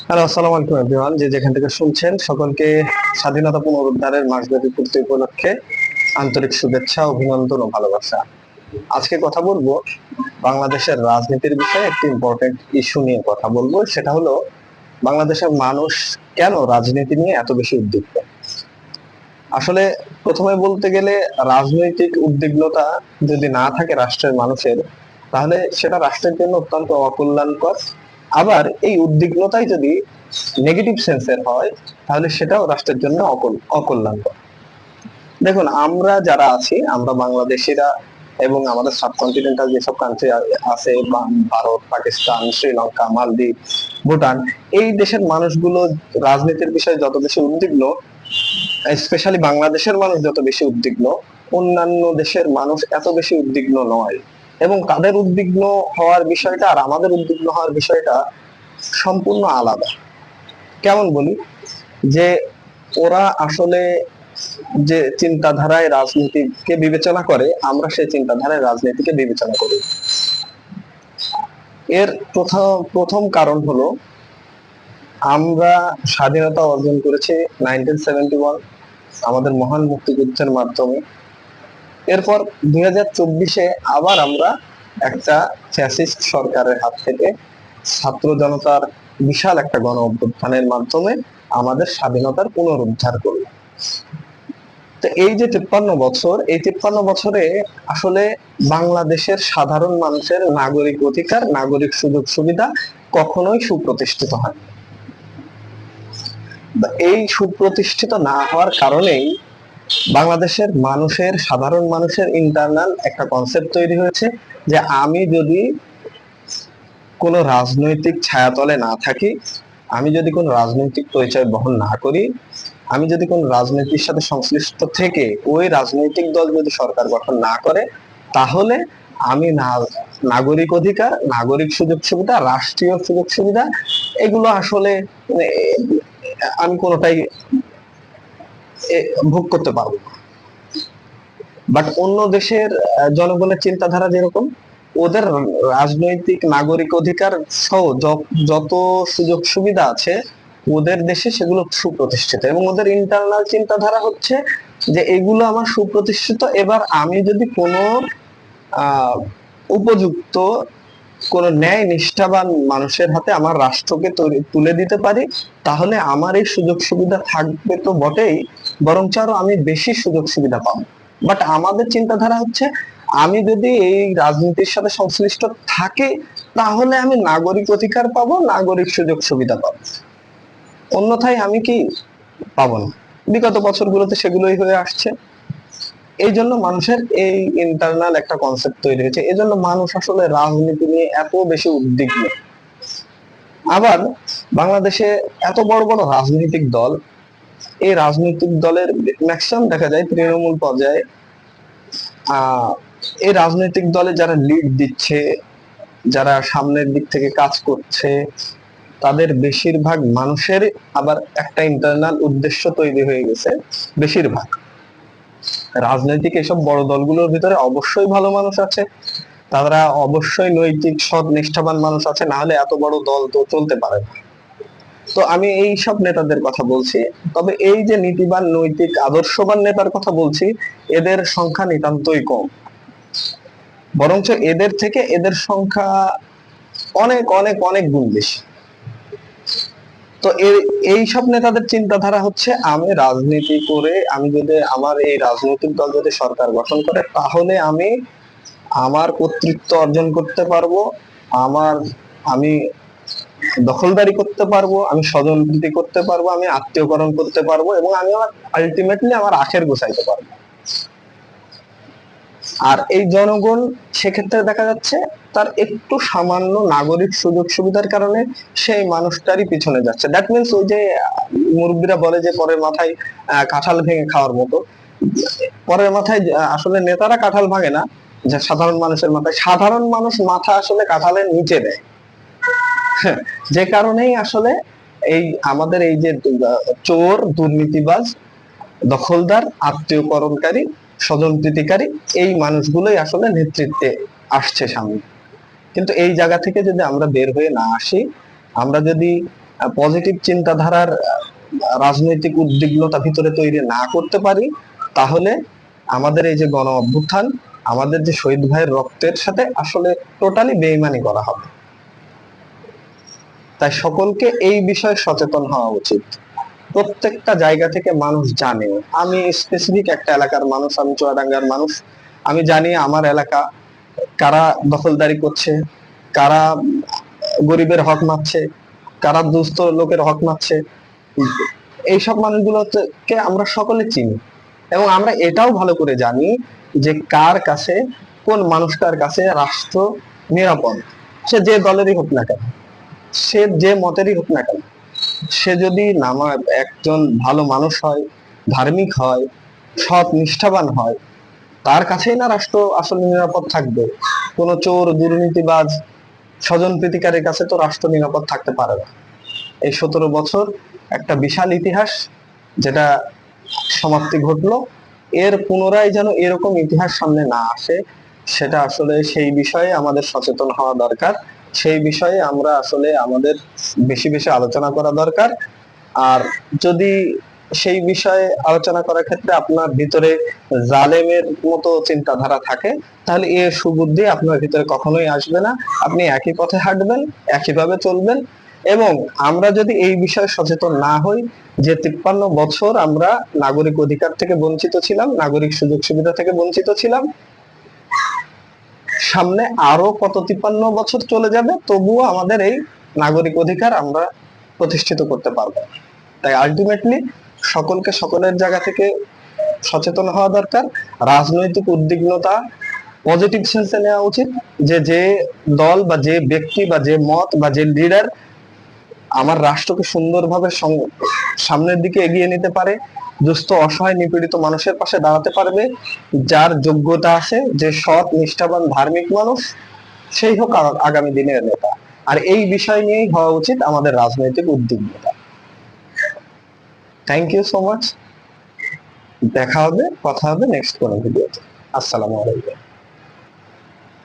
Hello, আসসালামু আলাইকুম everyone. যে যেখান থেকে শুনছেন সকলকে স্বাধীনতা পুনরুদ্ধারের মাসব্যাপী পূর্তি উপলক্ষে আন্তরিক শুভেচ্ছা, অভিনন্দন ও ভালোবাসা। আজকে কথা বলবো বাংলাদেশের রাজনীতির বিষয়ে একটি ইম্পর্টেন্ট ইস্যু নিয়ে কথা বলবো। সেটা হলো বাংলাদেশের মানুষ কেন রাজনীতি নিয়ে এত বেশি উদ্বিগ্ন। আসলে প্রথমে বলতে গেলে রাজনৈতিক উদ্বিগ্নতা যদি না থাকে রাষ্ট্রের মানুষের, তাহলে সেটা রাষ্ট্রের জন্য অত্যন্ত অকল্যাণকর। আবার এই উদ্বিগ্নতাই যদি নেগেটিভ সেন্সের হয়, তাহলে সেটাও রাষ্ট্রের জন্য অকল্যাণকর। দেখুন, আমরা যারা আছি, আমরা বাংলাদেশিরা এবং আমাদের সাবকন্টিনেন্টাল যেসব কান্ট্রি আছে, ভারত, পাকিস্তান, শ্রীলঙ্কা, মালদ্বীপ, ভুটান, এই দেশের মানুষগুলো রাজনীতির বিষয়ে যত বেশি উদ্বিগ্ন, স্পেশালি বাংলাদেশের মানুষ যত বেশি উদ্বিগ্ন, অন্যান্য দেশের মানুষ এত বেশি উদ্বিগ্ন নয়। এবং তাদের উদ্বিগ্ন হওয়ার বিষয়টা আর আমাদের উদ্বিগ্ন হওয়ার বিষয়টা সম্পূর্ণ আলাদা। কেমন বলি, যে ওরা আসলে যে চিন্তাধারায় রাজনীতিকে বিবেচনা করে, আমরা সেই চিন্তাধারায় রাজনীতিকে বিবেচনা করি। এর প্রথম প্রথম কারণ হলো, আমরা স্বাধীনতা অর্জন করেছি 1971 আমাদের মহান মুক্তিযুদ্ধের মাধ্যমে। এরপর 2024-এ আবার আমরা একটা ফ্যাসিস্ট সরকারের হাত থেকে ছাত্র জনতার বিশাল একটা গণ অভ্যুত্থানের মাধ্যমে আমাদের স্বাধীনতার পুনরুদ্ধার করলাম। তো এই যে 53 বছর, এই 53 বছরে আসলে বাংলাদেশের সাধারণ মানুষের নাগরিক অধিকার, নাগরিক সুযোগ সুবিধা কখনোই সুপ্রতিষ্ঠিত হয়। এই সুপ্রতিষ্ঠিত না হওয়ার কারণেই বাংলাদেশের মানুষের, সাধারণ মানুষের ইন্টারনাল একটা কনসেপ্ট তৈরি হয়েছে যে আমি যদি কোনো রাজনৈতিক ছায়াতলে না থাকি, আমি যদি কোনো রাজনৈতিক পরিচয় বহন না করি, আমি যদি কোনো রাজনীতির সাথে সংশ্লিষ্ট থেকে ওই রাজনৈতিক দল যদি সরকার গঠন না করে, তাহলে আমি নাগরিক অধিকার, নাগরিক সুযোগ সুবিধা, রাষ্ট্রীয় সুযোগ সুবিধা, এগুলো আসলে মানে, আমি কোনোটাই ভোগ করতে পারবো না। বাট অন্য দেশের জনগণের চিন্তাধারা যেরকম, ওদের রাজনৈতিক, নাগরিক অধিকার সহ যত সুযোগ সুবিধা আছে ওদের দেশে, সেগুলো সুপ্রতিষ্ঠিত। এবং ওদের ইন্টারনাল চিন্তাধারা হচ্ছে যে এগুলো আমার সুপ্রতিষ্ঠিত, এবার আমি যদি কোনো আহ উপযুক্ত, কোন ন্যায় নিষ্ঠাবান মানুষের হাতে আমার রাষ্ট্রকে তুলে দিতে পারি, তাহলে আমার এই সুযোগ সুবিধা থাকবে তো বটেই, বরঞ্চ আরো আমি বেশি সুযোগ সুবিধা পাবো। বাট আমাদের চিন্তাধারা হচ্ছে, আমি যদি এই রাজনীতির সাথে সংশ্লিষ্ট থাকি, তাহলে আমি নাগরিক অধিকার পাবো, নাগরিক সুযোগ সুবিধা পাবো, অন্যথায় আমি কি পাবো না। বিগত বছরগুলোতে সেগুলোই হয়ে আসছে। এই জন্য মানুষের এই ইন্টারনাল একটা কনসেপ্ট তৈরি হয়েছে, এই জন্য মানুষ আসলে রাজনীতি নিয়ে এত বেশি উদ্বিগ্ন। আবার বাংলাদেশে এত বড় বড় রাজনৈতিক দল, এই রাজনৈতিক দলের ম্যাক্সিমাম দেখা যায় তৃণমূল পর্যায়ে। আহ এই রাজনৈতিক দলে যারা লিড দিচ্ছে, যারা সামনের দিক থেকে কাজ করছে, তাদের বেশিরভাগ মানুষের আবার একটা ইন্টারনাল উদ্দেশ্য তৈরি হয়ে গেছে। বেশিরভাগ রাজনৈতিক এসব বড় দলগুলোর ভিতরে অবশ্যই ভালো মানুষ আছে, তারা অবশ্যই নৈতিক, সৎ, নিষ্ঠাবান মানুষ আছে, না হলে এত বড় দল তো চলতে পারে না। তো আমি এই সব নেতাদের কথা বলছি। তবে এই যে নীতিবান, নৈতিক, আদর্শবান নেতার কথা বলছি, এদের সংখ্যা নিতান্তই কম। বরঞ্চ এদের থেকে এদের সংখ্যা অনেক অনেক অনেক গুণ বেশি। তো এই সব নেতাদের চিন্তাধারা হচ্ছে, আমি রাজনীতি করে, আমি যদি আমার এই রাজনৈতিক দল যদি সরকার গঠন করে, তাহলে আমি আমার কর্তৃত্ব অর্জন করতে পারবো, আমার আমি দখলদারি করতে পারবো, আমি স্বজনপ্রীতি করতে পারবো, আমি আত্মীয়করণ করতে পারবো, এবং আমি আমার আলটিমেটলি আমার আখের গোছাইতে পারবো। আর এই জনগণ সেক্ষেত্রে দেখা যাচ্ছে তার একটু সামান্য নাগরিক সুযোগ সুবিধার কারণে সেই মানুষটারই পিছনে যাচ্ছে। দ্যাট মিনস, ওই যে মুরব্বীরা বলে যে পরের মাথায় কাঁঠাল ভেঙে খাওয়ার মতো। পরের মাথায় আসলে নেতারা কাঁঠাল ভাঙে না, যে সাধারণ মানুষের মাথায়, সাধারণ মানুষ মাথা আসলে কাঁঠালের নিচে দেয়। যে কারণেই আসলে এই আমাদের এই যে চোর, দুর্নীতিবাজ, দখলদার, আত্মীয়করণকারী, স্বজনপ্রীতিকারী, এই মানুষগুলোই আসলে নেতৃত্বে আসছে সামনে। কিন্তু এই জায়গা থেকে যদি আমরা বের হয়ে না আসি, আমরা যদি পজিটিভ চিন্তাধারার রাজনৈতিক উদ্বিগ্নতা ভিতরে তৈরি না করতে পারি, তাহলে আমাদের এই যে গণ অভ্যুত্থান, আমাদের যে শহীদ ভাইয়ের রক্তের সাথে আসলে টোটালি বেইমানি করা হবে। তাই সকলকে এই বিষয়ে সচেতন হওয়া উচিত। প্রত্যেকটা জায়গা থেকে মানুষ জানে, আমি স্পেসিফিক একটা এলাকার মানুষ, আমি চুয়াডাঙ্গার মানুষ, আমি জানি আমার এলাকা কারা দখলদারি করছে, কারা গরিবের হক মারছে, কারা দুস্থ লোকের হক মারছে। এইসব মানুষগুলোকে আমরা সকলে চিনি, এবং আমরা এটাও ভালো করে জানি যে কার কাছে, কোন মানুষটার কাছে রাষ্ট্র নিরাপদ। সে যে দলেরই হোক না কেন, সে যে মতেরই হোক না কেন, সে যদি একজন ভালো মানুষ হয়, ধার্মিক হয়, সৎ নিষ্ঠাবান হয়, তার কাছেই না রাষ্ট্র আসলে নিরাপদ থাকবে। কোন চোর, দুর্নীতিবাজ, স্বজন প্রীতিকারের কাছে তো রাষ্ট্র নিরাপদ থাকতে পারে না। এই 17 বছর একটা বিশাল ইতিহাস, যেটা সমাপ্তি ঘটলো, এর পুনরায় যেন এরকম ইতিহাস সামনে না আসে, সেটা আসলে সেই বিষয়ে আমাদের সচেতন হওয়া দরকার। সেই বিষয়ে আমরা আসলে আমাদের বেশি বেশি আলোচনা করা দরকার। আর যদি সেই বিষয়ে আলোচনা করার ক্ষেত্রে আপনার ভিতরে জালেমের মতো চিন্তাধারা থাকে, তাহলে এ সুবুদ্ধি আপনার ভিতরে কখনোই আসবে না। আপনি একই পথে হাঁটবেন, একইভাবে চলবেন। এবং আমরা যদি এই বিষয়ে সচেতন না হই, যে 53 বছর আমরা নাগরিক অধিকার থেকে বঞ্চিত ছিলাম, নাগরিক সুযোগ সুবিধা থেকে বঞ্চিত ছিলাম, সামনে আরো কত 53 বছর চলে যাবে, তবুও আমাদের এই নাগরিক অধিকার আমরা প্রতিষ্ঠিত করতে পারবো। তাই আলটিমেটলি সকলকে সকলের জায়গা থেকে সচেতন হওয়া দরকার। রাজনৈতিক উদ্বিগ্নতা পজিটিভ সেন্সে নেওয়া উচিত, যে যে দল বা যে ব্যক্তি বা যে মত বা যে লিডার আমার রাষ্ট্রকে সুন্দরভাবে সামনের দিকে এগিয়ে নিতে পারে, দুস্থ, অসহায়, নিপীড়িত মানুষের পাশে দাঁড়াতে পারবে, যার যোগ্যতা আছে, যে সৎ, নিষ্ঠাবান, ধার্মিক মানুষ, সেই হোক আগামী দিনের নেতা। আর এই বিষয় নিয়েই হওয়া উচিত আমাদের রাজনৈতিক উদ্বিগ্নতা। Thank you so much. দেখা হবে, কথা হবে নেক্সট কোনো ভিডিওতে। আসসালামু আলাইকুম।